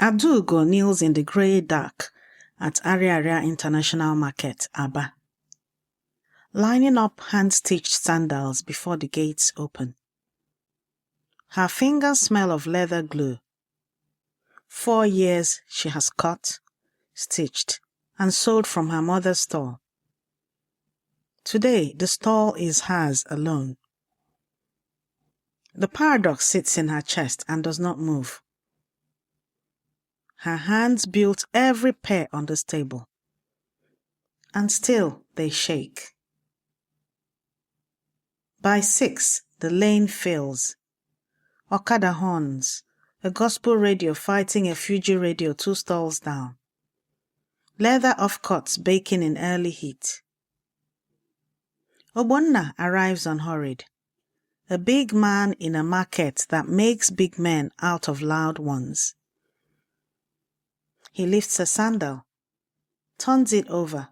Adaugo kneels in the grey dark at Ariaria International Market, Aba, lining up hand-stitched sandals before the gates open. Her fingers smell of leather glue. 4 years she has cut, stitched, and sold from her mother's stall. Today, the stall is hers alone. The paradox sits in her chest and does not move. Her hands built every pair on this table, and still they shake. By 6, the lane fills. Okada horns, a gospel radio fighting a Fuji radio 2 stalls down. Leather offcuts baking in early heat. Ogbonna arrives unhurried, a big man in a market that makes big men out of loud ones. He lifts a sandal, turns it over,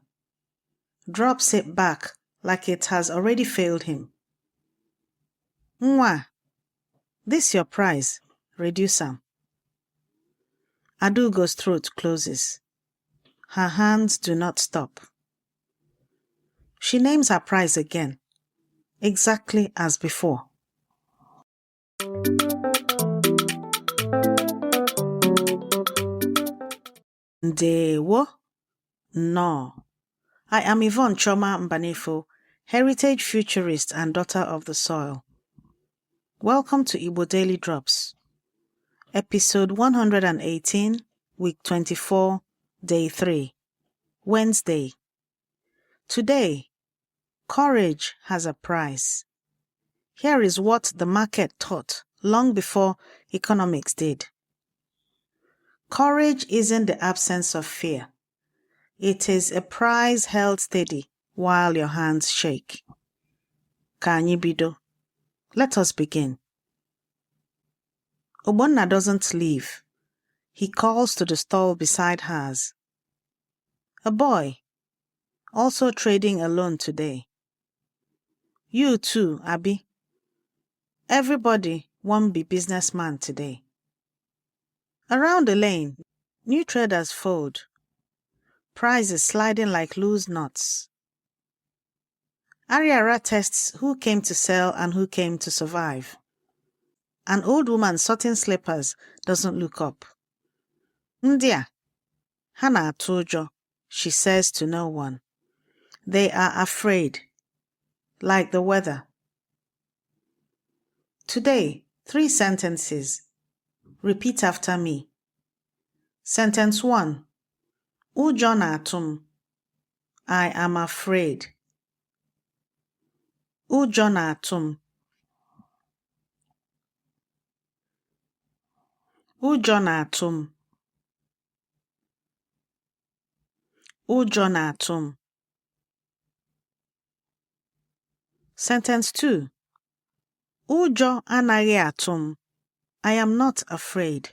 drops it back like it has already failed him. Nwa, this your prize, reduce am. Adaugo's throat closes. Her hands do not stop. She names her price again, exactly as before. Ndewo. No. I am Yvonne Mbanefo, heritage futurist and daughter of the soil. Welcome to Igbo Daily Drops, Episode 118, Week 24, Day 3, Wednesday. Today, courage has a price. Here is what the market taught long before economics did. Courage isn't the absence of fear. It is a prize held steady while your hands shake. Ka anyị bido. Let us begin. Ogbonna doesn't leave. He calls to the stall beside hers. A boy, also trading alone today. You too, Abi. Everybody won't be businessman today. Around the lane, new traders fold. Prices sliding like loose nuts. Ariaria tests who came to sell and who came to survive. An old woman sorting slippers doesn't look up. Ndia, ha na-atụ ụjọ, she says to no one. They are afraid, like the weather. Today, 3 sentences. Repeat after me. Sentence 1. Ụjọ na-atụ m. I am afraid. Ụjọ na-atụ m. Ụjọ na-atụ m. Ụjọ na-atụ m. Sentence 2. Ụjọ anaghị atụ m. I am not afraid.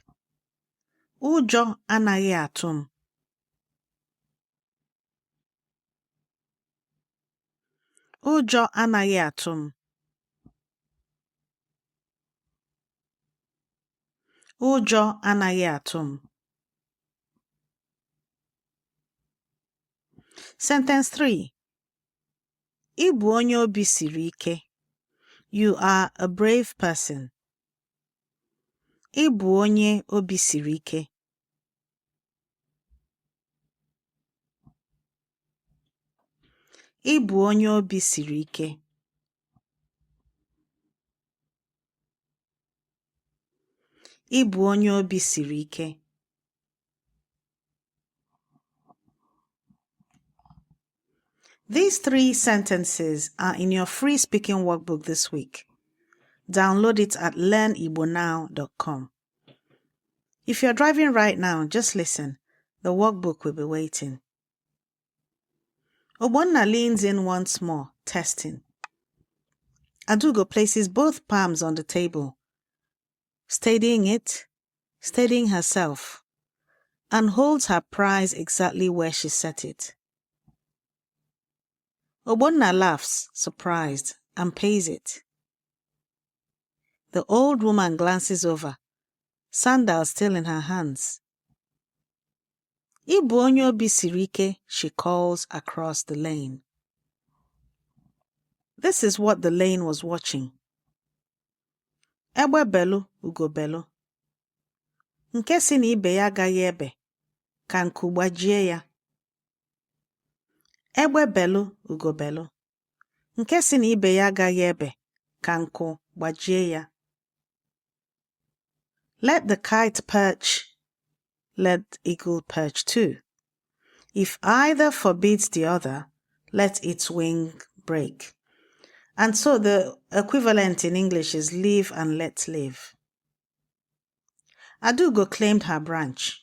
Ụjọ anaghị atụ m. Ụjọ anaghị atụ m. Ụjọ anaghị atụ m. Sentence 3. Ị bụ onye obi siri ike. You are a brave person. Ị bụ onye obi siri ike. Ị bụ onye obi siri ike. Ị bụ onye obi siri ike. These 3 sentences are in your free speaking workbook this week. Download it at learnigbonow.com. If you're driving right now, just listen. The workbook will be waiting. Ogbonna leans in once more, testing. Adaugo places both palms on the table, steadying it, steadying herself, and holds her prize exactly where she set it. Ogbonna laughs, surprised, and pays it. The old woman glances over, sandals still in her hands. Ịbụ onye obi siri ike, she calls across the lane. This is what the lane was watching. Egbe belu, ugo belu. Nke si na ibe ya agaghị ebe, ka nku gbajie ya. Egbe belu, ugo belu. Nke si na ibe ya agaghị ebe, ka nku gbajie ya. Let the kite perch, let eagle perch too. If either forbids the other, let its wing break. And so the equivalent in English is live and let live. Adaugo claimed her branch.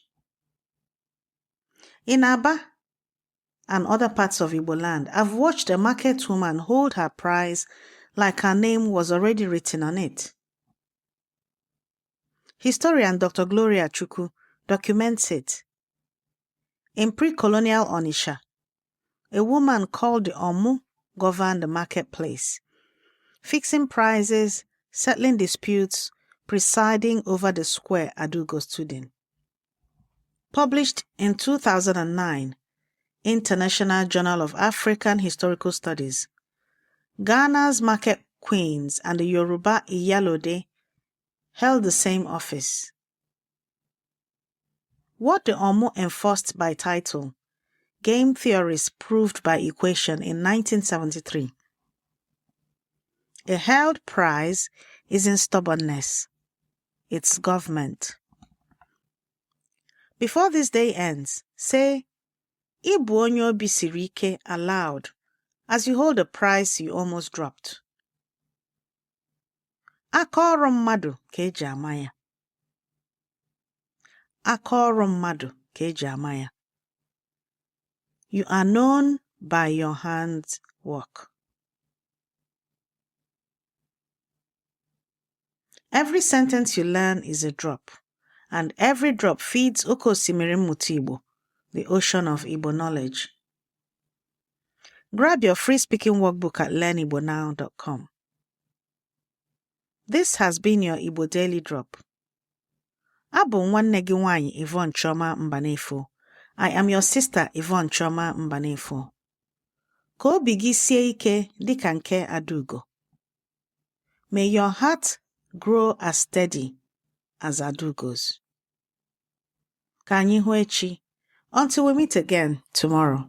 In Aba and other parts of Igbo land, I've watched a market woman hold her prize like her name was already written on it. Historian Dr. Gloria Chukwu documents it. In precolonial Onisha, a woman called the Omu governed the marketplace, fixing prices, settling disputes, presiding over the square Adaugo stood in. Published in 2009, International Journal of African Historical Studies, Ghana's market queens and the Yoruba Iyalode held the same office. What the Omu enforced by title, game theorists proved by equation in 1973. A held prize isn't stubbornness, it's government. Before this day ends, say, Ịbụ onye obi siri ike aloud as you hold a prize you almost dropped. Aka ọrụ mmadụ ka eji ama ya. Aka ọrụ mmadụ ka eji ama ya. You are known by your hands' work. Every sentence you learn is a drop, and every drop feeds Oke Osimiri Mmụta Igbo, the ocean of Igbo knowledge. Grab your free speaking workbook at learnibonow.com. This has been your Igbo Daily Drop. Abụ nwanne gị nwanyị Yvonne Choma Mbanefo. I am your sister Yvonne Choma Mbanefo. Ka obi gị sie ike dịka nke Adaugo. May your heart grow as steady as Adaugo's. Ka anyị hụ echi. Until we meet again tomorrow.